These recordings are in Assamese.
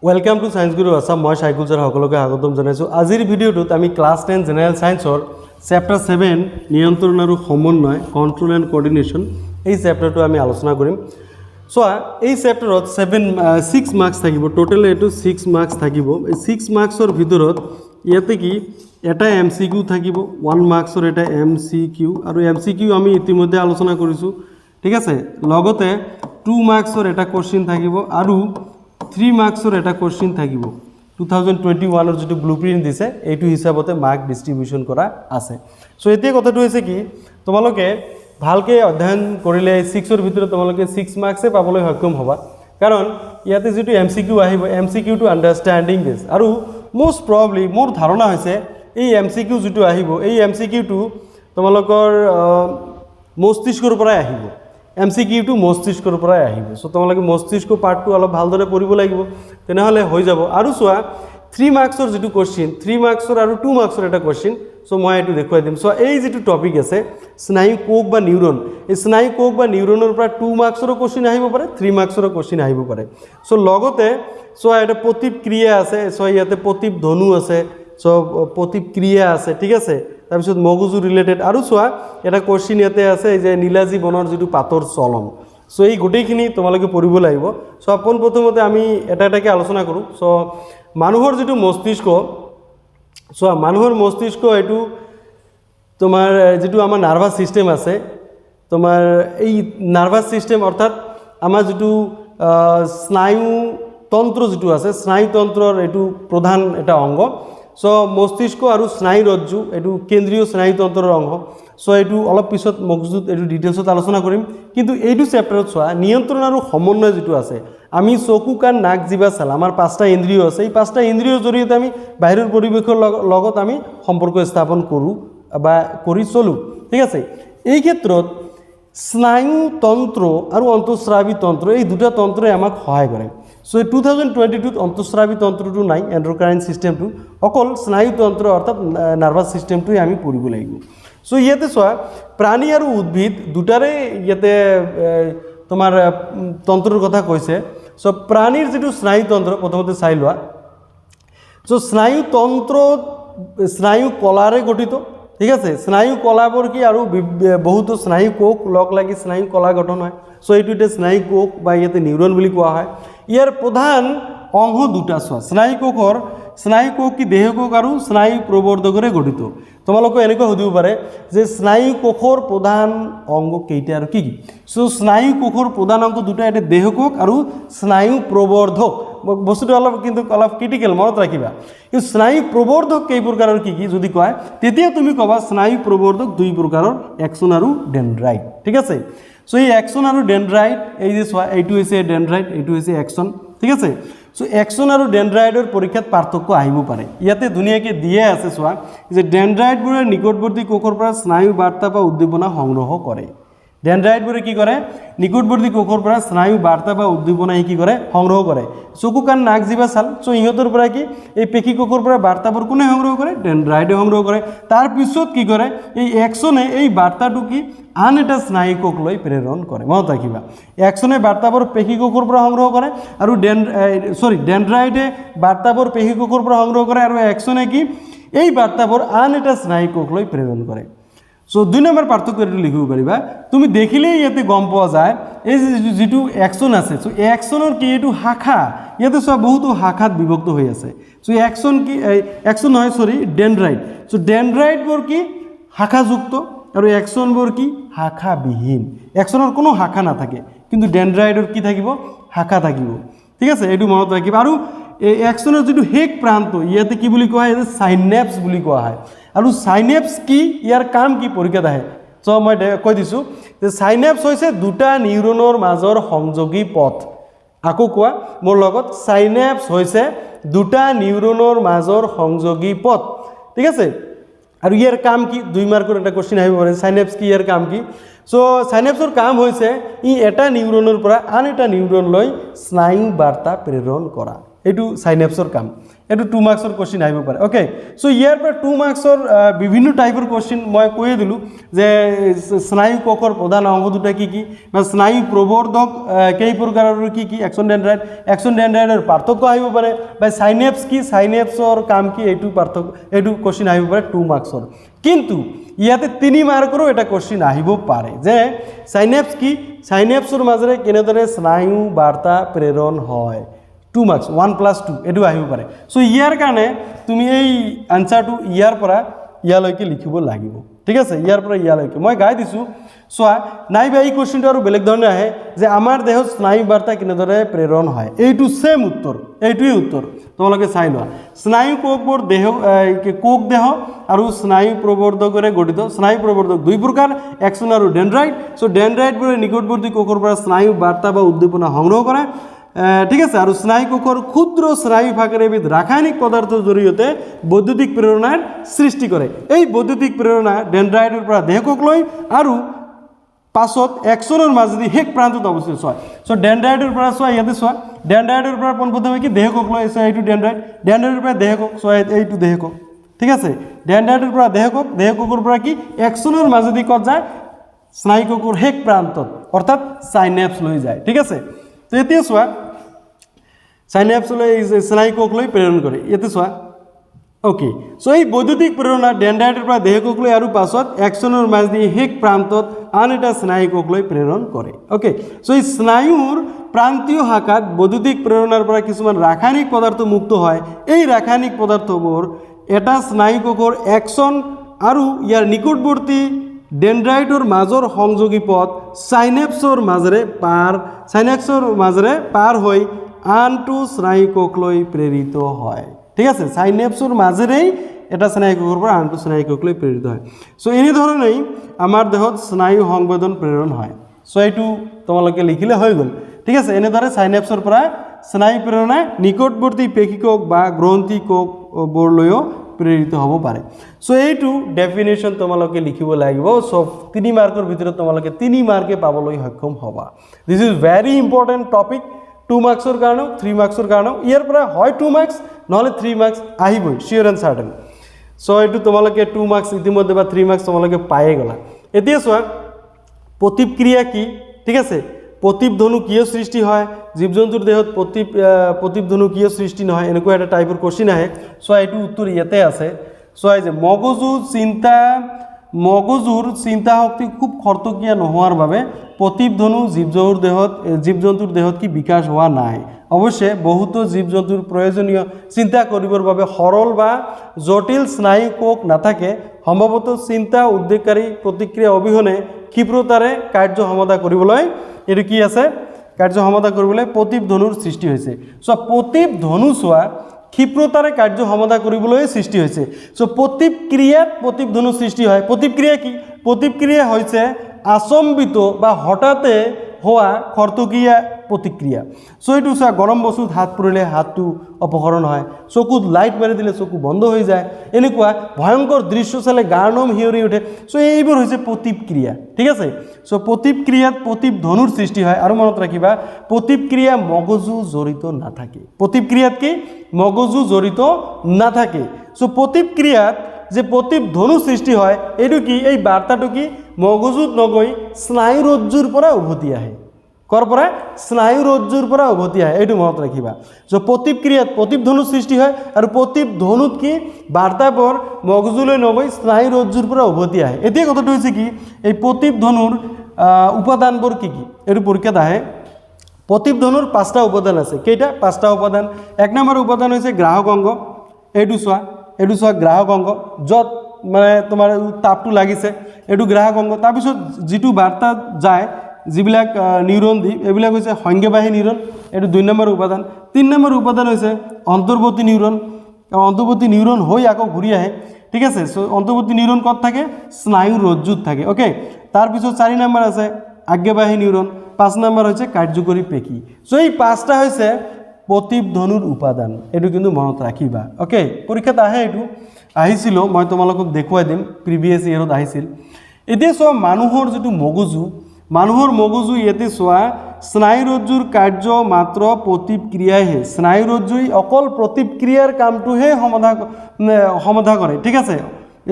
वेलकाम टू साइंस गुरु आसाम मैं शाइकुल सर सकलोके स्वागतम जानाइছো আজিৰ ভিডিঅ'টোত আমি ক্লাस 10 জেনাৰেল সায়েন্সৰ চেপ্টাৰ 7 নিয়ন্ত্ৰণ আৰু সমন্বয় কন্ট্ৰোল এণ্ড কোঅৰ্ডিনেশ্যন এই চেপ্টাৰটো আমি আলোচনা কৰিম সো এই চেপ্টাৰত 6 মাৰ্কস থাকিব টোটাল এটো 6 মাৰ্কস থাকিব এই 6 মাৰ্কসৰ ভিতৰত ইয়াতে কি এটা এমসিকিউ থাকিব 1 মাৰ্কসৰ এটা এমসিকিউ আৰু এমসিকিউ আমি ইতিমধ্যে আলোচনা কৰিছো ঠিক আছে লগতে 2 মাৰ্কসৰ এটা কোশ্চেন থাকিব আৰু 3 মাৰ্কসৰ এটা কোশ্চেন থাকিব 2021 ৰ যেটো ব্লুপ্ৰিন্ট দিছে এইটো হিচাপতে মাৰ্ক ডিস্ট্ৰিবিউশন কৰা আছে সো এতিয়া কথাটো হৈছে কি তোমালোকে ভালকে অধ্যয়ন কৰিলে 6 ৰ ভিতৰত তোমালোকে 6 মাৰ্কসে পাবলৈ সক্ষম হ'বা কাৰণ ইয়াতে যেটো এমসিকিউ আহিব এমসিকিউ টু আন্ডাৰষ্টেণ্ডিং দিস আৰু মোস্ট প্ৰবাবলি মোৰ ধাৰণা হৈছে এই এমসিকিউ যেটো আহিব এই এমসিকিউ টু তোমালোকৰ মস্তিষ্কৰ পৰা আহিব এমসিকিউ টু মস্তিষ্কৰ পৰা আহিব সো তোমালোকে মস্তিষ্ক পাৰ্টটো অলপ ভালদৰে পঢ়িব লাগিব তেনেহলে হৈ যাব আৰু সোৱা 3 মাৰ্কসৰ যেটো কোশ্চেন 3 মাৰ্কসৰ আৰু 2 মাৰ্কসৰ এটা কোশ্চেন সো মই এটো দেখুৱাই দিম সো এই যেটো টপিক আছে স্নায়ু কোষ বা নিউৰন এই স্নায়ু কোষ বা নিউৰনৰ পৰা 2 মাৰ্কসৰ কোশ্চেন আহিব পাৰে 3 মাৰ্কসৰ কোশ্চেন আহিব পাৰে সো লগতে সো এটা প্ৰতিক্ৰিয়া আছে সো ইয়াতে প্ৰতিপ ধনু আছে সো প্ৰতিক্ৰিয়া আছে ঠিক আছে তাৰপিছত মগজু ৰিলেটেড আৰু সোৱা এটা কোশ্চেন ইয়াতে আছে যে নীলাজী বনৰ যেটো পাতৰ চলন সো এই গোটেইখিনি তোমালোকে পঢ়িব লাগিব সো আপোন প্ৰথমতে আমি এটা এটাকে আলোচনা কৰো সো মানুহৰ যেটো মস্তিষ্ক সো মানুহৰ মস্তিষ্ক এটো তোমাৰ যেটো আমাৰ নাৰ্ভাস সিস্টেম আছে তোমাৰ এই নাৰ্ভাস সিস্টেম অৰ্থাৎ আমাৰ যেটো স্নায়ু তন্ত্ৰ যেটো আছে স্নায়ু তন্ত্ৰৰ এটো প্ৰধান এটা অংগ সো মস্তিষ্ক আৰু স্নায়ু ৰজ্জু এটো কেন্দ্ৰীয় স্নায়ু তন্ত্ৰৰ অংগ সো এটো অলপ পিছত মগজুত এটো ডিটেইলছত আলোচনা কৰিম কিন্তু এইটো চেপ্টাৰত সোৱা নিয়ন্ত্ৰণ আৰু সমন্বয় যেটো আছে আমি চকু কাণ নাক জিভা ছাল আমাৰ পাঁচটা ইন্দ্ৰিয় আছে এই পাঁচটা ইন্দ্ৰিয়ৰ জৰিয়তে আমি বাহিৰৰ পৰিৱেশৰ লগত আমি সম্পৰ্ক স্থাপন কৰো বা কৰি চলো ঠিক আছে এই ক্ষেত্ৰত স্নায়ু তন্ত্ৰ আৰু অন্তঃস্ৰাৱী তন্ত্ৰ এই দুটা তন্ত্ৰই আমাক সহায় কৰে সো 2022 ত অন্তঃস্ৰাৱী তন্ত্ৰটো নাই এন্ড্ৰোক্ৰাইন সিস্টেমটো অকল স্নায়ু তন্ত্ৰ অৰ্থাৎ নাৰ্ভাস সিস্টেমটোই আমি পঢ়িব লাগিব সো ইয়াতে সোৱা প্ৰাণী আৰু উদ্ভিদ দুটাৰে ইয়াতে তোমাৰ তন্ত্ৰৰ কথা কৈছে সো প্ৰাণীৰ যেটো স্নায়ু তন্ত্ৰ প্ৰথমতে চাই লোৱা সো স্নায়ু তন্ত্ৰ স্নায়ু কলাৰে গঠিত ঠিক আছে স্নায়ু কলাবোৰ কি আৰু বহুত স্নায়ু কোষ লগ লাগি স্নায়ু কলা গঠন হয় সো এইটোতে স্নায়ু কোষ বা ইয়াতে নিউৰন বুলি কোৱা হয় ইয়াৰ প্ৰধান অংগ দুটা সোৱা স্নায়ু কোষ কি দেহ কোষ আৰু স্নায়ু প্ৰবৰ্ধকৰে গঠিত তোমালোকে এনেকৈ সুধিব পাৰে যে স্নায়ু কোষৰ প্ৰধান অংগ কেইটা আৰু কি কি সো স্নায়ু কোষৰ প্ৰধান অংগ দুটা এটা দেহ কোষ আৰু স্নায়ু প্ৰবৰ্ধক বস্তুটো অলপ ক্ৰিটিকেল মনত ৰাখিবা এই স্নায়ু প্ৰবৰ্ধক কেই প্ৰকাৰৰ কি কি যদি কয় তেতিয়া তুমি কবা স্নায়ু প্ৰবৰ্ধক দুই প্ৰকাৰৰ এক্সন আৰু ডেনড্ৰাইট ঠিক আছে সো এই এক্সন আৰু ডেনড্ৰাইট এই যে সোৱা এইটো হৈছে ডেনড্ৰাইট এইটো হৈছে এক্সন ঠিক আছে সো এক্সন আৰু ডেনড্ৰাইটৰ পৰীক্ষাত পাৰ্থক্য আহিব পাৰে ইয়াতে ধুনিয়াকে দিয়ে আছে সোৱা যে ডেনড্ৰাইটবোৰে নিকটৱৰ্তী কোষৰ পৰা স্নায়ু বাৰ্তা বা উদ্দীপনা সংগ্ৰহ কৰে ডেনড্ৰাইটবোৰে কি কৰে নিকটৱৰ্তী কোষৰ পৰা স্নায়ু বাৰ্তা বা উদ্দীপনা কি কৰে সংগ্ৰহ কৰে চকু কাণ নাক জিভা ছাল সো ইহঁতৰ পৰা কি এই পেশী কোষৰ পৰা বাৰ্তাবোৰ কোনে সংগ্ৰহ কৰে ডেনড্ৰাইটে সংগ্ৰহ কৰে তাৰ পিছত কি কৰে এই এক্সনে এই বাৰ্তাটো কি আন এটা স্নায়ু কোষলৈ প্ৰেৰণ কৰে মনত ৰাখিবা এক্সনে বাৰ্তাবোৰ পেশী কোষৰ পৰা সংগ্ৰহ কৰে আৰু ডেনড্ৰাইটে বাৰ্তাবোৰ পেশী কোষৰ পৰা সংগ্ৰহ কৰে আৰু এক্সনে কি এই বাৰ্তাবোৰ আন এটা স্নায়ু কোষলৈ প্ৰেৰণ কৰে সো 2 নম্বৰ পাৰ্থক্যটো লিখিব পাৰিবা তুমি দেখিলেই ইয়াতে গম পোৱা যায় এই যেটো এক্সন আছে সো এক্সনৰ কি এটো শাখা ইয়াতে সোৱা বহুতো শাখাত বিভক্ত হৈ আছে সো এক্সন কি এক্সন নহয় ডেনড্ৰাইট সো ডেনড্ৰাইটবোৰ কি শাখাযুক্ত আৰু এক্সনবোৰ কি শাখাবিহীন এক্সনৰ কোনো শাখা নাথাকে কিন্তু ডেনড্ৰাইটৰ কি থাকিব শাখা থাকিব ঠিক আছে এইটো মনত ৰাখিবা আৰু এই এক্সনৰ যেটো হেক প্ৰান্ত ইয়াতে কি বুলি কোৱা হয় সাইনেপছ বুলি কোৱা হয় আৰু সাইনেপছ কি ইয়াৰ কাম কি পৰীক্ষাত আহে সো মই কৈ দিছো যে সাইনেপছ হৈছে দুটা নিউৰনৰ মাজৰ সংযোগী পথ আকো কোৱা মোৰ লগত সাইনেপছ হৈছে দুটা নিউৰনৰ মাজৰ সংযোগী পথ ঠিক আছে আৰু ইয়াৰ কাম কি 2 মাৰ্কৰ এটা কোশ্চেন আহিব পাৰে সাইনেপছ কি ইয়াৰ কাম কি সো সাইনেপসৰ কাম হৈছে ই এটা নিউৰনৰ পৰা আন এটা নিউৰনলৈ স্নায়ু বাৰ্তা প্ৰেৰণ কৰা এইটো সাইনেপসৰ কাম এইটো 2 মাৰ্কছৰ কোশ্চেন আহিব পাৰে ওকে সো ইয়াৰ পৰা 2 মাৰ্কছৰ বিভিন্ন টাইপৰ কোশ্চেন মই কৈ দিলো যে স্নায়ু কোষৰ প্ৰধান অংগ দুটা কি কি বা স্নায়ু প্ৰবৰ্ধক কেই প্ৰকাৰৰ কি কি এক্সন ডেনড্ৰাইটৰ পাৰ্থক্য আহিব পাৰে বা সাইনেপস কি সাইনেপসৰ কাম কি এইটো পাৰ্থক্য এইটো কোশ্চেন আহিব পাৰে 2 মাৰ্কছৰ কিন্তু ইয়াতে 3 মাৰ্কৰো এটা কোশ্চেন আহিব পাৰে যে সাইনেপস কি সাইনেপসৰ মাজেৰে কেনেদৰে স্নায়ু বাৰ্তা প্ৰেৰণ হয় 2 marks 1+2 এটো আহিব পাৰে সো ইয়াৰ কাৰণে তুমি এই আনসাৰটো ইয়াৰ পৰা ইয়ালৈকে লিখিব লাগিব ঠিক আছে ইয়াৰ পৰা ইয়ালৈকে মই গাই দিছো সোৱা নাইবা এই কোশ্চেনটো আৰু বেলেগ ধৰণে আহে যে আমাৰ দেহত স্নায়ু বাৰ্তা কেনেদৰে প্ৰেৰণ হয় এইটো সেম উত্তৰ এইটোই উত্তৰ তোমালোকে চাই লোৱা স্নায়ু কোষবোৰ দেহ কোষ দেহ আৰু স্নায়ু প্ৰবৰ্ধকৰে গঠিত স্নায়ু প্ৰবৰ্ধক দুই প্ৰকাৰ এক্সন আৰু ডেনড্ৰাইট সো ডেনড্ৰাইটবোৰে নিকটৱৰ্তী কোষৰ পৰা স্নায়ু বাৰ্তা বা উদ্দীপনা সংগ্ৰহ কৰে ঠিক আছে আৰু স্নায়ু কোষৰ ক্ষুদ্ৰ স্নায়ু ভাগেৰে এবিধ ৰাসায়নিক পদাৰ্থৰ জৰিয়তে বৈদ্যুতিক প্ৰেৰণাৰ সৃষ্টি কৰে এই বৈদ্যুতিক প্ৰেৰণা ডেনড্ৰাইটৰ পৰা দেহকোষলৈ আৰু পাছত এক্সনৰ মাজেদি হেক প্ৰান্তত অৱস্থিত হয় সো ডেনড্ৰাইটৰ পৰা সোৱা ইয়াতে সোৱা ডেনড্ৰাইটৰ পৰা পোনপ্ৰথমে কি দেহকোষলৈ এইটো ডেনড্ৰাইটৰ পৰা দেহকোষ সোৱা এইটো দেহকোষ ঠিক আছে ডেনড্ৰাইটৰ পৰা দেহকোষৰ পৰা কি এক্সনৰ মাজেদি কত যায় স্নায়ু কোষৰ হেক প্ৰান্তত অৰ্থাৎ সাইনেপস লৈ যায় ঠিক আছে তো এতিয়া সোৱা সাইনেপসলৈ স্নায়ু কোষলৈ প্ৰেৰণ কৰে ইয়াতে সোৱা ওকে সো এই বৈদ্যুতিক প্ৰেৰণা ডেনড্ৰাইটৰ পৰা দেহকোষলৈ আৰু পাছত এক্সনৰ মাজেদি হেক প্ৰান্তত আন এটা স্নায়ু কোষলৈ প্ৰেৰণ কৰে ওকে সো এই স্নায়ুৰ প্ৰান্তীয় শাখাত বৈদ্যুতিক প্ৰেৰণাৰ পৰা কিছুমান ৰাসায়নিক পদাৰ্থ মুক্ত হয় এই ৰাসায়নিক পদাৰ্থবোৰ এটা স্নায়ু কোষৰ এক্সন আৰু ইয়াৰ নিকটৱৰ্তী ডেনড্ৰাইটৰ মাজৰ সংযোগী পথ সাইনেপসৰ মাজেৰে পাৰ হৈ আনটো স্নায়ু কোষলৈ প্ৰেৰিত হয় ঠিক আছে সাইনেপসৰ মাজেৰেই এটা স্নায়ু কোষৰ পৰা আনটো স্নায়ু কোষলৈ প্ৰেৰিত হয় সো এই ধৰণেই আমাৰ দেহত স্নায়ু সংবেদন প্ৰেৰণ হয় সো এইটো তোমালোকে লিখিলে হৈ গ'ল ঠিক আছে এনেদৰে সাইনেপসৰ পৰা স্নায়ু প্ৰেৰণা নিকটৱৰ্তী পেশী কোষ বা গ্ৰন্থি কোষবোৰলৈও প্ৰেৰিত হ'ব পাৰে সো এইটো ডেফিনেশ্যন তোমালোকে লিখিব লাগিব সো 3 মাৰ্কৰ ভিতৰত তোমালোকে 3 মাৰ্কে পাবলৈ সক্ষম হ'বা this is very important topic 2 মাৰ্কছৰ কাৰণে 3 মাৰ্কছৰ কাৰণে ইয়াৰ পৰা হয় 2 মাৰ্কছ নহলে 3 মাৰ্কছ আহিবই শিওৰ এণ্ড সাৰ্টেন সো এইটো তোমালোকে 2 মাৰ্কছ ইতিমধ্যে বা 3 মাৰ্কছ তোমালোকে পায়ে গলা এতিয়া সোৱা প্ৰতিক্ৰিয়া কি ঠিক আছে প্ৰতিপধনু কিয় সৃষ্টি হয় জীৱ-জন্তুৰ দেহত প্ৰতিপধনু কিয় সৃষ্টি নহয় এনেকুৱা এটা টাইপৰ কোশ্চেন আহে সো এইটো উত্তৰ ইয়াতে আছে সো এই যে মগজুৰ চিন্তা শক্তি খুব খৰতকীয়া নোহোৱাৰ বাবে প্ৰতিপধনু জীৱ-জন্তুৰ দেহত কি বিকাশ হোৱা নাই অৱশ্যে বহুতো জীৱ-জন্তুৰ প্ৰয়োজনীয় চিন্তা কৰিবৰ বাবে সৰল বা জটিল স্নায়ু কোষ নাথাকে সম্ভৱতঃ চিন্তা উদ্বেগকাৰী প্ৰতিক্ৰিয়া অবিহনে ক্ষিপ্ৰতাৰে কাৰ্য সমাধা কৰিবলৈ এটো কি আছে কাৰ্য সমাধা কৰিবলৈ প্ৰতিপধনুৰ সৃষ্টি হৈছে সো প্ৰতিপধনু সোৱা ক্ষিপ্ৰতাৰে কাৰ্য সমাধা কৰিবলৈ সৃষ্টি হৈছে সো প্ৰতিক্ৰিয়াত প্ৰতিপধনু সৃষ্টি হয় প্ৰতিক্ৰিয়া কি প্ৰতিক্ৰিয়া হৈছে আচম্বিত বা হঠাতে হোৱা খৰতকীয়া প্ৰতিক্ৰিয়া সো এইটো সোৱা গৰম বস্তুত হাত পৰিলে হাতটো অপহৰণ হয় চকুত লাইট মাৰি দিলে চকু বন্ধ হৈ যায় এনেকুৱা ভয়ংকৰ দৃশ্য চালে গাৰ্ণম হিয়ৰি উঠে সো এইবোৰ হৈছে প্ৰতিক্ৰিয়া ঠিক আছে সো প্ৰতিক্ৰিয়াত প্ৰতিপধনুৰ সৃষ্টি হয় আৰু মনত ৰাখিবা প্ৰতিক্ৰিয়া মগজু জড়িত নাথাকে প্ৰতিক্ৰিয়াত কি মগজু জড়িত নাথাকে সো প্ৰতিক্ৰিয়াত যে প্ৰতিপধনু সৃষ্টি হয় এইটো কি এই বাৰ্তাটো কি মগজুত নগৈ স্নায়ুৰজ্জুৰ পৰা উভতি আহে কৰ পৰা স্নায়ুৰজ্জুৰ পৰা উভতি আহে এইটো মনত ৰাখিবা সো প্ৰতিক্ৰিয়াত প্ৰতিপধনু সৃষ্টি হয় আৰু প্ৰতিপধনুত কি বাৰ্তাবোৰ মগজুলৈ নগৈ স্নায়ুৰজ্জুৰ পৰা উভতি আহে এতিয়া কথাটো হৈছে কি এই প্ৰতিপধনুৰ উপাদানবোৰ কি কি এইটো পৰীক্ষাত আহে প্ৰতিপধনুৰ 5টা উপাদান আছে কেইটা 5টা উপাদান এক নম্বৰ উপাদান হৈছে গ্ৰাহক অংগ এইটো সোৱা গ্ৰাহক অংগ যত মানে তোমাৰ তাপটো লাগিছে এইটো গ্ৰাহক অংগ তাৰ পিছত যেটো বাৰ্তা যায় যিবিলাক নিউৰন দি এবিলাক হৈছে সংজ্ঞাবাহী নিউৰন এইটো 2 নম্বৰ উপাদান 3 নম্বৰ উপাদান হৈছে অন্তৰ্বৰ্তী নিউৰন হৈ আকৌ ঘূৰি আহে ঠিক আছে সো অন্তৰ্বৰ্তী নিউৰন কত থাকে স্নায়ুৰজ্জুত থাকে ওকে তাৰ পিছত 4 নম্বৰ আছে আজ্ঞাবাহী নিউৰন 5 নম্বৰ হৈছে কাৰ্যকৰী পেশী সো এই 5টা হৈছে প্ৰতিপধনুৰ উপাদান এটো কিন্তু মনত ৰাখিবা ওকে পৰীক্ষাত আহে এটো আহিছিল মই তোমালোকক দেখুৱাই দিম প্ৰিভিয়াস ইয়াৰত আহিছিল এতিয়া চোৱা মানুহৰ যিটো মগজু ইয়াতে চোৱা স্নায়ুৰজ্জুৰ কাৰ্য মাত্ৰ প্ৰতিক্ৰিয়াহে স্নায়ুৰজ্জুই অকল প্ৰতিক্ৰিয়াৰ কামটোহে সমাধা কৰে ঠিক আছে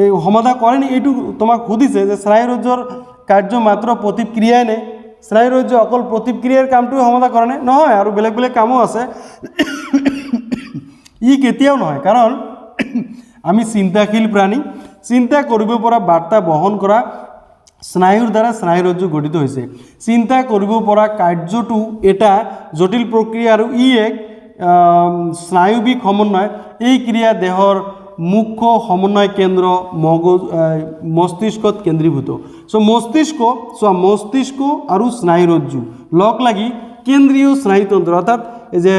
এই সমাধা কৰেনি এইটো তোমাক সুধিছে যে স্নায়ুৰজ্জুৰ কাৰ্য মাত্ৰ প্ৰতিক্ৰিয়াই নে স্নায়ুৰজ্জু অকল প্ৰতিক্ৰিয়াৰ কামটো সমাধা কৰে নে নহয় আৰু বেলেগ বেলেগ কামো আছে ই কেতিয়াও নহয় কাৰণ আমি চিন্তাশীল প্ৰাণী চিন্তা কৰিব পৰা বাৰ্তা বহন কৰা স্নায়ুৰ দ্বাৰা স্নায়ুৰজ্জু গঠিত হৈছে চিন্তা কৰিব পৰা কাৰ্যটো এটা জটিল প্ৰক্ৰিয়া আৰু ই এক স্নায়ুবিক সমন্বয় এই ক্ৰিয়া দেহৰ মুখ্য সমন্বয় কেন্দ্ৰ মস্তিষ্কত কেন্দ্ৰীভূত সো মস্তিষ্ক আৰু স্নায়ুৰজ্জু লগ লাগি কেন্দ্ৰীয় স্নায়ুতন্ত্ৰ অৰ্থাৎ এই যে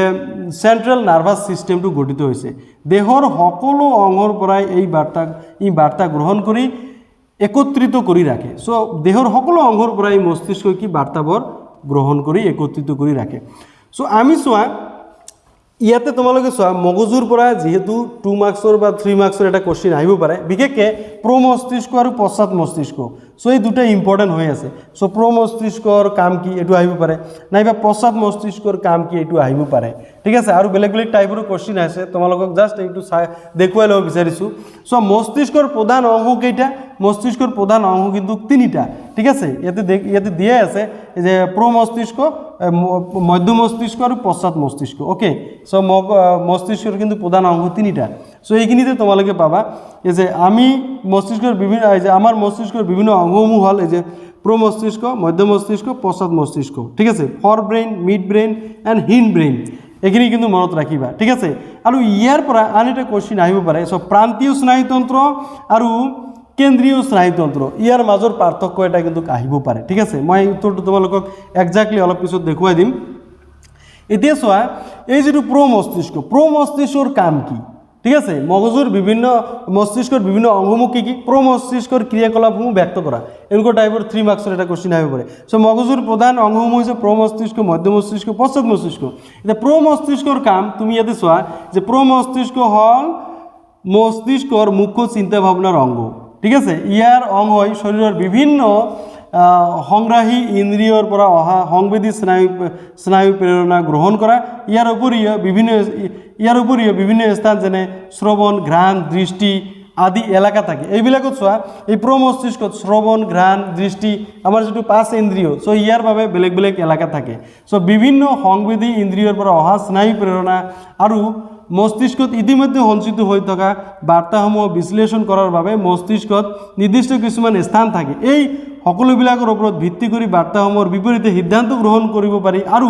সেন্ট্ৰাল নাৰ্ভাস সিস্টেমটো গঠিত হৈছে দেহৰ সকলো অংগৰ পৰাই এই বাৰ্তা গ্ৰহণ কৰি একত্ৰিত কৰি ৰাখে সো দেহৰ সকলো অংগৰ পৰাই মস্তিষ্ক কি বাৰ্তাবোৰ গ্ৰহণ কৰি একত্ৰিত কৰি ৰাখে সো আমি চোৱা ইয়াতে তোমালোকে চোৱা মগজুৰ পৰা যেহেতু 2 মাৰ্কছৰ বা 3 মাৰ্কছৰ এটা কোশ্চেন আহিব পাৰে বিশেষকৈ প্ৰমস্তিষ্ক আৰু পশ্চাৎ মস্তিষ্ক সো এই দুটা ইম্পৰ্টেন্ট হৈ আছে সো প্ৰমস্তিষ্কৰ কাম কি এটো আহিব পাৰে নাইবা পশ্চাৎ মস্তিষ্কৰ কাম কি এটো আহিব পাৰে ঠিক আছে আৰু বেলেগ বেলেগ টাইপৰ কোশ্চেন আছে তোমালোকক জাস্ট এইটো দেখুৱাই লব বিচাৰিছো সো মস্তিষ্কৰ প্ৰধান অংগ কেইটা মস্তিষ্কৰ প্ৰধান অংগ কিন্তু 3টা ঠিক আছে ইয়াতে দিয়া আছে যে প্ৰমস্তিষ্ক মধ্য মস্তিষ্ক আৰু পশ্চাৎ মস্তিষ্ক ওকে সো মস্তিষ্কৰ কিন্তু প্ৰধান অংগ 3টা সো এইখিনিতে তোমালোকে পাবা যে আমি মস্তিষ্কৰ বিভিন্ন যে আমাৰ মস্তিষ্কৰ বিভিন্ন অংগসমূহ হল এই যে প্ৰমস্তিষ্ক মধ্য মস্তিষ্ক পশ্চাৎ মস্তিষ্ক ঠিক আছে forebrain midbrain and hindbrain এইখিনি কিন্তু মনত ৰাখিবা ঠিক আছে আৰু ইয়াৰ পৰা আন এটা কোশ্চেন আহিব পাৰে সো প্ৰান্তীয় স্নায়ুতন্ত্ৰ আৰু কেন্দ্ৰীয় স্নায়ুতন্ত্ৰ ইয়াৰ মাজৰ পাৰ্থক্য এটা কিন্তু আহিব পাৰে ঠিক আছে মই উত্তৰটো তোমালোকক এক্স্যাক্টলি অলপ পিছত দেখুৱাই দিম এতিয়া চোৱা এই যেটো প্ৰমস্তিষ্কৰ কাম কি ঠিক আছে মস্তিষ্কৰ বিভিন্ন অংগসমূহ কি প্ৰমস্তিষ্কৰ ক্ৰিয়াকলাপসমূহ ব্যক্ত কৰা এনেকুৱা টাইপৰ 3 মাৰ্কছৰ এটা কোশ্চেন আহিব পাৰে সো মগজুৰ প্ৰধান অংগসমূহ হৈছে প্ৰমস্তিষ্ক মধ্য মস্তিষ্ক পশ্চাৎ মস্তিষ্ক এটা প্ৰমস্তিষ্কৰ কাম তুমি ইয়াতে চোৱা যে প্ৰমস্তিষ্ক হল মস্তিষ্কৰ মুখ্য চিন্তা ভাৱনাৰ অংগ ঠিক আছে ইয়াৰ অংগ হয় শৰীৰৰ বিভিন্ন সংগ্ৰাহী ইন্দ্ৰিয়ৰ পৰা অহা সংবেদী স্নায়ু প্ৰেৰণা গ্ৰহণ কৰা ইয়াৰ উপৰিও বিভিন্ন স্থান যেনে শ্ৰৱণ ঘ্ৰাণ দৃষ্টি আদি এলাকা থাকে এইবিলাকত চোৱা এই প্ৰমস্তিষ্কত শ্ৰৱণ ঘ্ৰাণ দৃষ্টি আমাৰ যেটো 5 ইন্দ্ৰিয় সো ইয়াৰ বাবে বেলেগ বেলেগ এলাকা থাকে সো বিভিন্ন সংবেদী ইন্দ্ৰিয়ৰ পৰা অহা স্নায়ু প্ৰেৰণা আৰু মস্তিষ্কত ইতিমধ্যে সঞ্চিত হৈ থকা বাৰ্তাসমূহ বিশ্লেষণ কৰাৰ বাবে মস্তিষ্কত নিৰ্দিষ্ট কিছুমান স্থান থাকে এই সকলোবিলাকৰ ওপৰত ভিত্তি কৰি বাৰ্তাসমূহৰ বিপৰীতে সিদ্ধান্ত গ্ৰহণ কৰিব পাৰি আৰু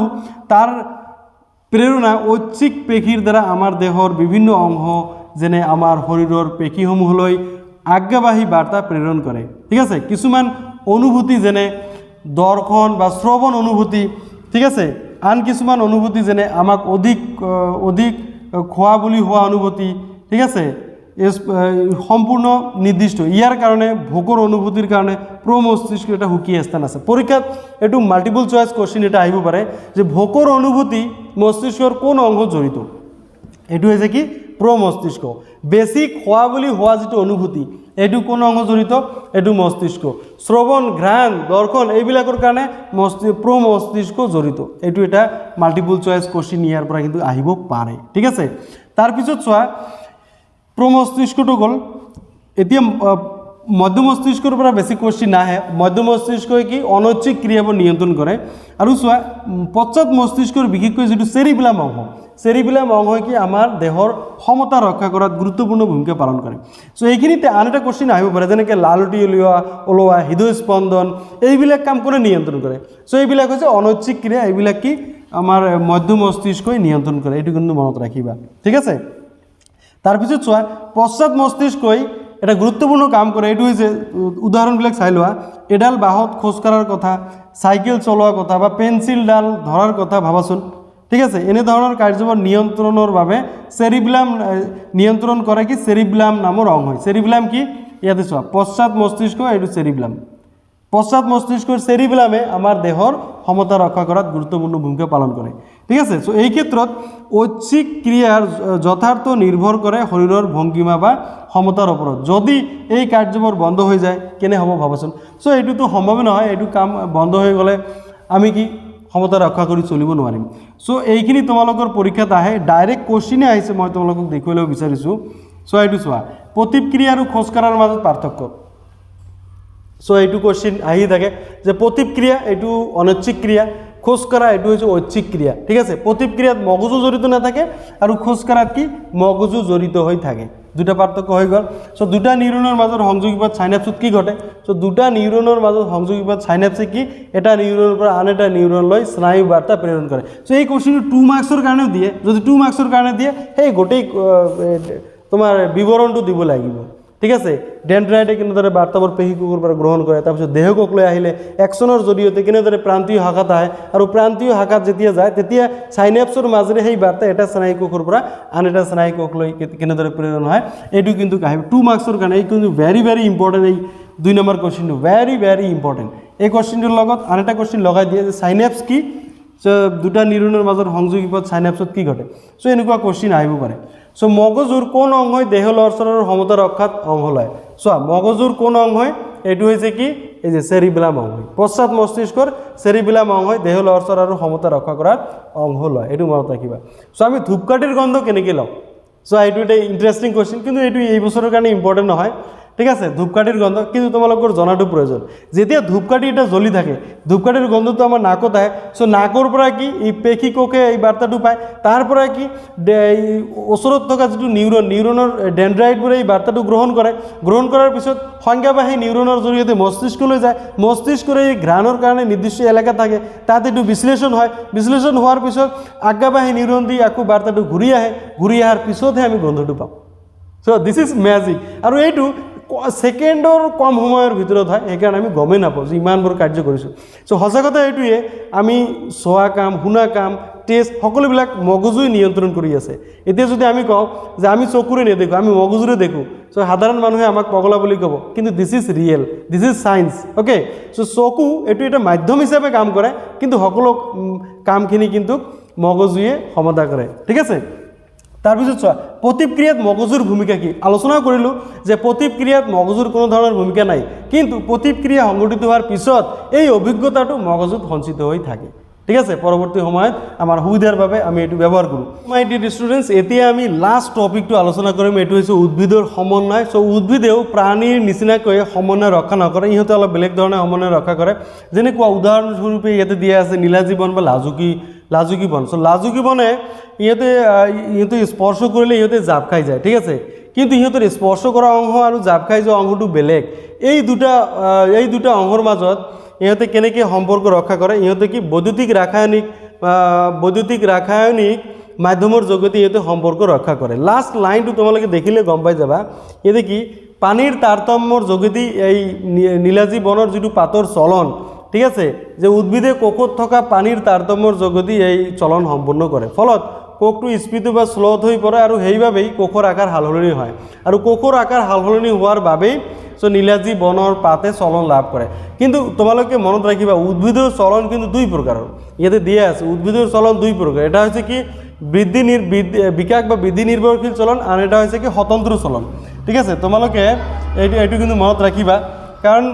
তাৰ প্ৰেৰণা ঐচ্ছিক পেশীৰ দ্বাৰা আমাৰ দেহৰ বিভিন্ন অংগ যেনে আমাৰ শৰীৰৰ পেশীসমূহলৈ আজ্ঞাবাহী বাৰ্তা প্ৰেৰণ কৰে ঠিক আছে কিছুমান অনুভূতি যেনে দৰ্শন বা শ্ৰৱণ অনুভূতি ঠিক আছে আন কিছুমান অনুভূতি যেনে আমাক অধিক খোৱা বুলি হোৱা অনুভূতি ঠিক আছে সম্পূৰ্ণ নিৰ্দিষ্ট ইয়াৰ কাৰণে ভোকৰ অনুভূতিৰ কাৰণে প্ৰমস্তিষ্ক এটা সুকীয়া স্থান আছে পৰীক্ষাত এটো মাল্টিপল চয়েস কোশ্চেন এটা আহিব পাৰে যে ভোকৰ অনুভূতি মস্তিষ্কৰ কোন অংগ জড়িত এটো হৈছে কি প্ৰমস্তিষ্ক বেছি খোৱা বুলি হোৱা যেটো অনুভূতি এটো কোন অংগ জড়িত এটো মস্তিষ্ক শ্ৰৱণ ঘ্ৰাণ দৰ্শন এইবিলাকৰ কাৰণে প্ৰমস্তিষ্ক জড়িত এটো এটা মাল্টিপল চয়েস কোশ্চেন ইয়াৰ পৰা কিন্তু আহিব পাৰে ঠিক আছে তাৰ পিছত চোৱা প্ৰমস্তিষ্কটো গল এতিয়া মধ্য মস্তিষ্কৰ পৰা বেছি কোশ্চেন নাহে মধ্য মস্তিষ্কই কি অনৈচ্ছিক ক্ৰিয়াবোৰ নিয়ন্ত্ৰণ কৰে আৰু চোৱা পশ্চাৎ মস্তিষ্কৰ বিশেষকৈ যেটো চেৰিবেলাম অংগ কি আমাৰ দেহৰ সমতা ৰক্ষা কৰাত গুৰুত্বপূৰ্ণ ভূমিকা পালন কৰে সো এইখিনিতে আন এটা কোশ্চেন আহিব পাৰে যেনেকৈ লালটি ওলোৱা হৃদয় স্পন্দন এইবিলাক কাম কোনে নিয়ন্ত্ৰণ কৰে সো এইবিলাক হৈছে অনৈচ্ছিক ক্ৰিয়া এইবিলাক কি আমাৰ মধ্য মস্তিষ্কই নিয়ন্ত্ৰণ কৰে এইটো কিন্তু মনত ৰাখিবা ঠিক আছে তাৰ পিছত চোৱা পশ্চাৎ মস্তিষ্কই এটা গুৰুত্বপূৰ্ণ কাম কৰে এইটো হৈছে উদাহৰণবিলাক চাই লোৱা এডাল বাহত খোজ কাঢ়াৰ কথা সাইকেল চলোৱাৰ কথা বা পেন্সিলডাল ধৰাৰ কথা ভাবাচোন ঠিক আছে এনে ধৰণৰ কাৰ্যবোৰ নিয়ন্ত্ৰণৰ বাবে চেৰিবেলাম নিয়ন্ত্ৰণ কৰে কি চেৰিবেলাম নামৰ অংগ হয় চেৰিবেলাম কি ইয়াতে চোৱা পশ্চাৎ মস্তিষ্ক এইটো চেৰিবেলাম পশ্চাৎ মস্তিষ্কৰ চেৰিবেলামে আমাৰ দেহৰ সমতা ৰক্ষা কৰাত গুৰুত্বপূৰ্ণ ভূমিকা পালন কৰে ঠিক আছে। সো এই ক্ষেত্ৰত ঐচ্ছিক ক্ৰিয়াৰ যথাৰ্থ নিৰ্ভৰ কৰে শৰীৰৰ ভংগীমা বা ক্ষমতাৰ ওপৰত। যদি এই কাৰ্যবোৰ বন্ধ হৈ যায় কেনে হ'ব ভাবাচোন। সো এইটোতো সম্ভৱ নহয়, এইটো কাম বন্ধ হৈ গ'লে আমি কি ক্ষমতা ৰক্ষা কৰি চলিব নোৱাৰিম। সো এইখিনি তোমালোকৰ পৰীক্ষাত আহে, ডাইৰেক্ট কোশ্চিনে আহিছে, মই তোমালোকক দেখুৱাই ল'ব বিচাৰিছোঁ। সো এইটো চোৱা, প্ৰতিক্ৰিয়া আৰু খোজ কঢ়াৰ মাজত পাৰ্থক্য। সো এইটো কোশ্চিন আহি থাকে যে প্ৰতিক্ৰিয়া এইটো অনৈচ্ছিক ক্ৰিয়া, খোজ কঢ়া এইটো হৈছে ঐচ্ছিক ক্ৰিয়া। ঠিক আছে, প্ৰতিক্ৰিয়াত মগজু জড়িত নাথাকে আৰু খোজ কঢ়াত কি মগজু জড়িত হৈ থাকে, দুটা পাৰ্থক্য হৈ গ'ল। সো দুটা নিউৰনৰ মাজত সংযোগীপথ চাইনেপছত কি ঘটে? সো দুটা নিউৰনৰ মাজত সংযোগীপথ চাইনেপছে কি এটা নিউৰনৰ পৰা আন এটা নিউৰনলৈ স্নায়ু বাৰ্তা প্ৰেৰণ কৰে। সো এই কোশ্চিনটো 2 মাৰ্কছৰ কাৰণেও দিয়ে, যদি 2 মাৰ্কছৰ কাৰণে দিয়ে সেই গোটেই তোমাৰ বিৱৰণটো দিব লাগিব। ঠিক আছে, ডেনড্ৰাইটে কেনেদৰে বাৰ্তাবোৰ পেশীকোষৰ পৰা গ্ৰহণ কৰে, তাৰপিছত দেহকোষ লৈ আহিলে একশ্যনৰ জৰিয়তে কেনেদৰে প্ৰান্তীয় শাখাত আহে, আৰু প্ৰান্তীয় শাখাত যেতিয়া যায় তেতিয়া চাইনেপছৰ মাজেৰে সেই বাৰ্তা এটা স্নায়ুকোষৰ পৰা আন এটা স্নায়ুকোষলৈ কেনেদৰে প্ৰেৰণ হয়, এইটো কিন্তু আহিব 2 মাৰ্কছৰ কাৰণে। এই কিন্তু ভেৰি ভেৰি ইম্পৰ্টেণ্ট, এই 2 নম্বৰ কোশ্চিনটো ভেৰি ভেৰি ইম্পৰ্টেণ্ট। এই কোশ্চিনটোৰ লগত আন এটা কোশ্চিন লগাই দিয়ে যে চাইনেপছ কি, দুটা নিউৰনৰ মাজত সংযোগীপথ চাইনেপছত কি ঘটে। সো এনেকুৱা কোশ্চিন আহিব পাৰে। সো মগজুৰ কোন অংশই দেহ লৰচৰৰ ক্ষমতা ৰক্ষাত অংশ লয়? চোৱা, মগজুৰ কোন অংশই, এইটো হৈছে কি এই যে চেৰিবেলাম অংশ, পশ্চাৎ মস্তিষ্কৰ চেৰিবেলাম অংশই দেহ লৰচৰ আৰু ক্ষমতা ৰক্ষা কৰাত অংশ লয়, এইটো মনত ৰাখিবা। সো আমি ধূপকাঠিৰ গন্ধ কেনেকৈ লওঁ? সো এইটো এটা ইণ্টাৰেষ্টিং কোশ্চিন, কিন্তু এইটো এই বছৰৰ কাৰণে ইম্পৰ্টেণ্ট নহয়। ঠিক আছে, ধূপকাঠিৰ গন্ধ কিন্তু তোমালোকৰ জনাটো প্ৰয়োজন। যেতিয়া ধূপকাঠি এটা জ্বলি থাকে, ধূপকাঠিৰ গন্ধটো আমাৰ নাকত আহে। সো নাকৰ পৰা কি এই পেশী কোষে এই বাৰ্তাটো পায়, তাৰ পৰা কি ওচৰত থকা যিটো নিউৰনৰ ডেনড্ৰাইটবোৰে এই বাৰ্তাটো গ্ৰহণ কৰে। গ্ৰহণ কৰাৰ পিছত সংজ্ঞাবাহী নিউৰনৰ জৰিয়তে মস্তিষ্কলৈ যায়। মস্তিষ্কৰ এই ঘ্ৰাণৰ কাৰণে নিৰ্দিষ্ট এলেকা থাকে, তাত এইটো বিশ্লেষণ হয়। বিশ্লেষণ হোৱাৰ পিছত আজ্ঞাবাহী নিউৰন দি আকৌ বাৰ্তাটো ঘূৰি আহে, ঘূৰি অহাৰ পিছতহে আমি গন্ধটো পাওঁ। So this is magic. আৰু এইটো ছেকেণ্ডৰ কম সময়ৰ ভিতৰত হয়, সেইকাৰণে আমি গমেই নাপাওঁ যে ইমানবোৰ কাৰ্য কৰিছোঁ। সো সঁচা কথা এইটোৱে, আমি চোৱা কাম, শুনা কাম, টেষ্ট সকলোবিলাক মগজুৱে নিয়ন্ত্ৰণ কৰি আছে। এতিয়া যদি আমি কওঁ যে আমি চকুৰে নেদেখোঁ, আমি মগজুৰে দেখোঁ, সো সাধাৰণ মানুহে আমাক পগলা বুলি ক'ব, কিন্তু this is real, this is science. Okay, so চকু এইটো এটা মাধ্যম হিচাপে কাম কৰে, কিন্তু সকলো কামখিনি কিন্তু মগজুৱে সমাধা কৰে। ঠিক আছে, তাৰপিছত চোৱা, প্ৰতিক্ৰিয়াত মগজুৰ ভূমিকা কি? আলোচনা কৰিলোঁ যে প্ৰতিক্ৰিয়াত মগজুৰ কোনো ধৰণৰ ভূমিকা নাই, কিন্তু প্ৰতিক্ৰিয়া সংঘটিত হোৱাৰ পিছত এই অভিজ্ঞতাটো মগজুত সঞ্চিত হৈ থাকে। ঠিক আছে, পৰৱৰ্তী সময়ত আমাৰ সুবিধাৰ বাবে আমি এইটো ব্যৱহাৰ কৰোঁ। মাই ডিয়াৰ ষ্টুডেণ্টছ, এতিয়া আমি লাষ্ট টপিকটো আলোচনা কৰিম, এইটো হৈছে উদ্ভিদৰ সমন্বয়। সো উদ্ভিদেও প্ৰাণীৰ নিচিনাকৈ সমন্বয় ৰক্ষা নকৰে, ইহঁতে অলপ বেলেগ ধৰণে সমন্বয় ৰক্ষা কৰে। যেনেকুৱা উদাহৰণস্বৰূপে ইয়াতে দিয়া আছে নীলাজী বন বা লাজুকী বন। সো লাজুকী বনে ইহঁতে স্পৰ্শ কৰিলে ইহঁতে জাপ খাই যায়। ঠিক আছে, কিন্তু ইহঁতৰ স্পৰ্শ কৰা অংশ আৰু জাপ খাই যোৱা অংশটো বেলেগ। এই দুটা অংশৰ মাজত ইহঁতে কেনেকৈ সম্পৰ্ক ৰক্ষা কৰে? ইহঁতে কি বৈদ্যুতিক ৰাসায়নিক মাধ্যমৰ যোগেদি ইহঁতে সম্পৰ্ক ৰক্ষা কৰে। লাষ্ট লাইনটো তোমালোকে দেখিলে গম পাই যাবা, ইয়াতে কি পানীৰ তাৰতম্যৰ যোগেদি এই নীলাজী বনৰ যিটো পাতৰ চলন, ঠিক আছে, যে উদ্ভিদে কোষত থকা পানীৰ তাৰতম্যৰ যোগেদি এই চলন সম্পূৰ্ণ কৰে। ফলত কোষটো স্পীড বা স্লথ হৈ পৰে, আৰু সেইবাবেই কোষৰ আকাৰ সালসলনি হয়। আৰু কোষৰ আকাৰ সালসলনি হোৱাৰ বাবেই সো নীলাজী বনৰ পাতে চলন লাভ কৰে। কিন্তু তোমালোকে মনত ৰাখিবা, উদ্ভিদৰ চলন কিন্তু 2 প্ৰকাৰৰ। ইয়াতে দিয়া আছে উদ্ভিদৰ চলন 2 প্ৰকাৰ। এটা হৈছে কি বিকাশ বা বৃদ্ধি নিৰ্ভৰশীল চলন, আন এটা হৈছে কি স্বতন্ত্ৰ চলন। ঠিক আছে, তোমালোকে এইটো কিন্তু মনত ৰাখিবা, কাৰণ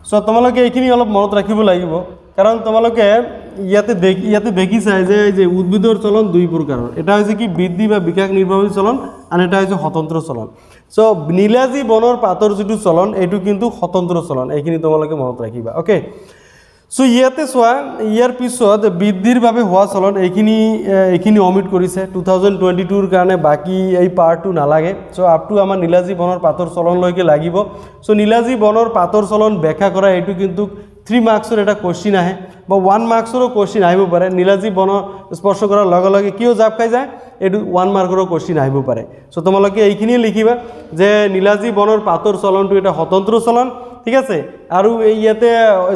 সো তোমালোকে এইখিনি অলপ মনত ৰাখিব লাগিব, কাৰণ তোমালোকে ইয়াতে দেখিছাই যে উদ্ভিদৰ চলন 2 প্ৰকাৰৰ। এটা হৈছে কি বৃদ্ধি বা বিকাশ নিৰ্ভৰশীল চলন, আন এটা হৈছে স্বতন্ত্ৰ চলন। সো নীলাজী বনৰ পাতৰ যিটো চলন, এইটো কিন্তু স্বতন্ত্ৰ চলন, এইখিনি তোমালোকে মনত ৰাখিবা। অ'কে, সো ইয়াতে চোৱা, ইয়াৰ পিছত বৃদ্ধিৰ বাবে হোৱা চলন, এইখিনি অমিট কৰিছে 2022ৰ কাৰণে, বাকী এই পাৰ্টটো নালাগে। সো আপটো আমাৰ নীলাজী বনৰ পাতৰ চলনলৈকে লাগিব। সো নীলাজী বনৰ পাতৰ চলন ব্যাখ্যা কৰা, এইটো কিন্তু 3 মাৰ্কছৰ এটা কোশ্চিন আহে, বা 1 মাৰ্কছৰো কোশ্চিন আহিব পাৰে। নীলাজী বনৰ স্পৰ্শ কৰাৰ লগে লগে কিয় জাপ খাই যায়, এইটো 1 মাৰ্কৰো কোশ্চিন আহিব পাৰে। সো তোমালোকে এইখিনিয়ে লিখিবা যে নীলাজী বনৰ পাতৰ চলনটো এটা স্বতন্ত্ৰ চলন। ঠিক আছে, আৰু ইয়াতে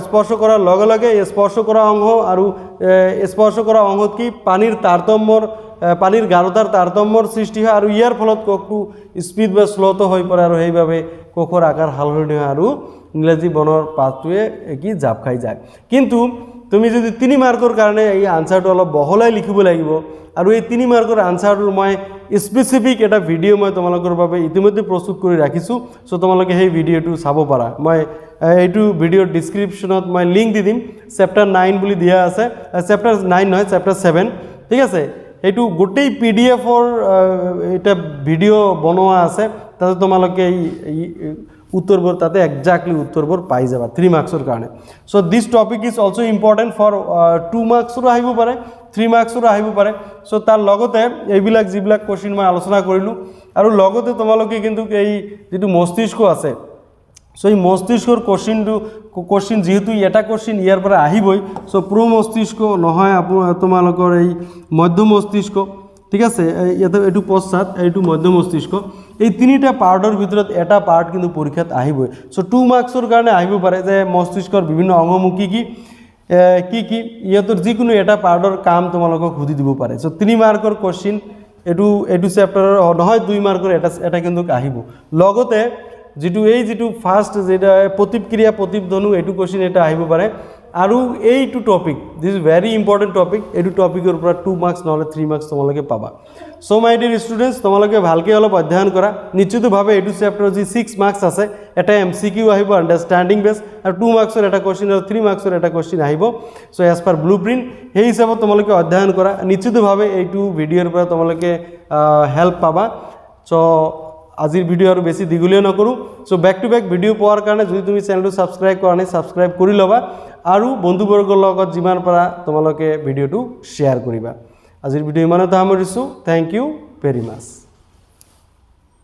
স্পৰ্শ কৰাৰ লগে লগে স্পৰ্শ কৰা অংশ আৰু স্পৰ্শ কৰা অংশত কি পানীৰ গাঢ়তাৰ তাৰতম্যৰ সৃষ্টি হয়, আৰু ইয়াৰ ফলত কোষটো স্পীড বা স্লথ হৈ পৰে, আৰু সেইবাবে কোষৰ আকাৰ সালসলনি হয়, আৰু নীলাজী বনৰ পাতটোৱে কি জাপ খাই যায়। কিন্তু তুমি যদি 3 মাৰ্কৰ কাৰণে এই আনসাৰটো অলপ বহলাই লিখিব লাগিব আৰু এই 3 মাৰ্কৰ আনসাৰটো মই স্পেসিফিক এটা ভিডিও মই তোমালোকৰ বাবে ইতিমধ্যে প্ৰস্তুত কৰি ৰাখিছো সো তোমালোকে সেই ভিডিওটো চাব পাৰা মই এইটো ভিডিওৰ ডেসক্ৰিপচনত মই লিংক দি দিম চেপ্টাৰ 9 বুলি দিয়া আছে চেপ্টাৰ 9 নহয় চেপ্টাৰ 7 ঠিক আছে এইটো গোটেই পিডিএফৰ এটা ভিডিও বনোৱা আছে তাতে তোমালোকে এই উত্তৰবোৰ তাতে এক্স্যাক্টলি উত্তৰবোৰ পাই যাবা 3 মাৰ্কছৰ কাৰণে so this topic is also important for 2 মাৰ্কছৰ আহিব পাৰে 3 মাৰ্কছৰ আহিব পাৰে সো তাৰ লগতে এইবিলাক যিবিলাক কোশ্চেন মই আলোচনা কৰিলো আৰু লগতে তোমালোকে কিন্তু এই যেটো মস্তিষ্ক আছে সো এই মস্তিষ্কৰ কোশ্চেন যেহেতু এটা কোশ্চেন ইয়াৰ পৰা আহিবই সো প্ৰ মস্তিষ্ক নহয় তোমালোকৰ এই মধ্য মস্তিষ্ক ঠিক আছে এটো পশ্চাৎ এইটো মধ্য মস্তিষ্ক এই তিনিটা পাৰ্টৰ ভিতৰত এটা পাৰ্ট কিন্তু পৰীক্ষাত আহিবই সো 2 মাৰ্কছৰ কাৰণে আহিব পাৰে যে মস্তিষ্কৰ বিভিন্ন অংগমুখী কি ইয়াতৰ যিকোনো এটা পাৰ্টৰ কাম তোমালোকক সুধি দিব পাৰে সো 3 মাৰ্কৰ কোশ্চেন এটো চেপ্টাৰৰ নহয় 2 মাৰ্কৰ এটা কিন্তু আহিব লগতে যেটো ফাৰ্স্ট যেটা প্ৰতিক্ৰিয়া প্ৰতিধ্বনি এটো কোশ্চেন এটা আহিব পাৰে আৰু এইটো topic this is very important topic এটো টপিকৰ পৰা 2 মাৰ্কছ নহলে 3 মাৰ্কছ তোমালোকে পাবা সো মাই ডিয়াৰ ষ্টুডেন্টস তোমালোকে ভালকে অলপ অধ্যয়ন কৰা নিশ্চিতভাৱে এটো চেপ্টাৰৰ যি 6 মাৰ্কছ আছে এটা এমসিকিউ আহিব আন্ডাৰষ্টেণ্ডিং বেস আৰু 2 মাৰ্কছৰ এটা কোশ্চেন আৰু 3 মাৰ্কছৰ এটা কোশ্চেন আহিব সো এজ পাৰ ব্লুপ্ৰিন্ট সেই হিচাপত তোমালোকে অধ্যয়ন কৰা নিশ্চিতভাৱে এইটো ভিডিওৰ পৰা তোমালোকে হেল্প পাবা সো আজিৰ ভিডিও আৰু বেছি দীঘলীয়া নকৰো so back to back video পোৱাৰ কাৰণে যদি তুমি চেনেলটো সাবস্ক্ৰাইব কৰা নাই সাবস্ক্ৰাইব কৰি লবা আৰু বন্ধুবৰ্গৰ লগত যিমান পাৰা তোমালোকে ভিডিওটো শেয়াৰ কৰিবা আজিৰ ভিডিও ইমানতে সামৰিছো থ্যাংক ইউ ভেৰি মাচ